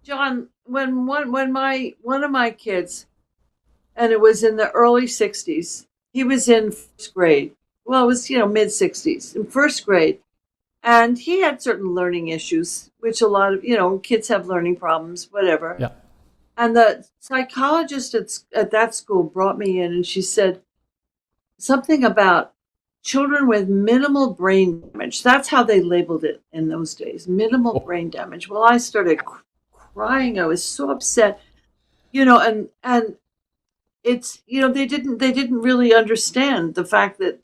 John, when one of my kids, and it was in the early '60s, he was in first grade. Well, it was mid '60s in first grade, and he had certain learning issues, which a lot of kids have learning problems, whatever. Yeah. And the psychologist at that school brought me in, and she said something about children with minimal brain damage. That's how they labeled it in those days, minimal Oh, brain damage. Well, I started crying. I was so upset, and it's they didn't really understand the fact that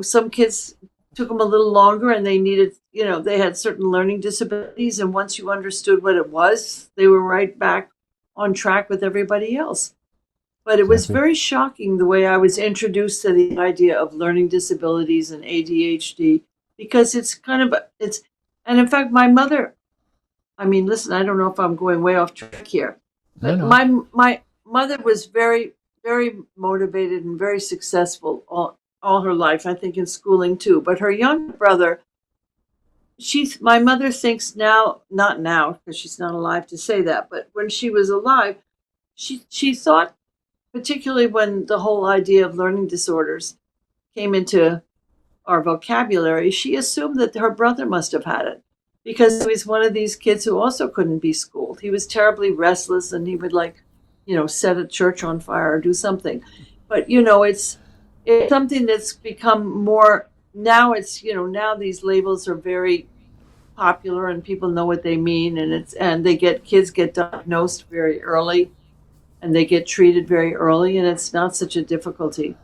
some kids took them a little longer and they needed they had certain learning disabilities, and once you understood what it was, they were right back on track with everybody else. But it was exactly. very shocking the way I was introduced to the idea of learning disabilities and ADHD, because it's kind of it's and in fact my mother, I mean, listen, I don't know if I'm going way off track here, No, but no. my mother was very motivated and very successful all her life, I think in schooling too. But her younger brother, my mother thinks now, not now because she's not alive to say that, but when she was alive, she thought, particularly when the whole idea of learning disorders came into our vocabulary, she assumed that her brother must have had it because he was one of these kids who also couldn't be schooled. He was terribly restless and he would set a church on fire or do something. But it's something that's become more now. It's now these labels are very popular and people know what they mean, and kids get diagnosed very early and they get treated very early, and it's not such a difficulty.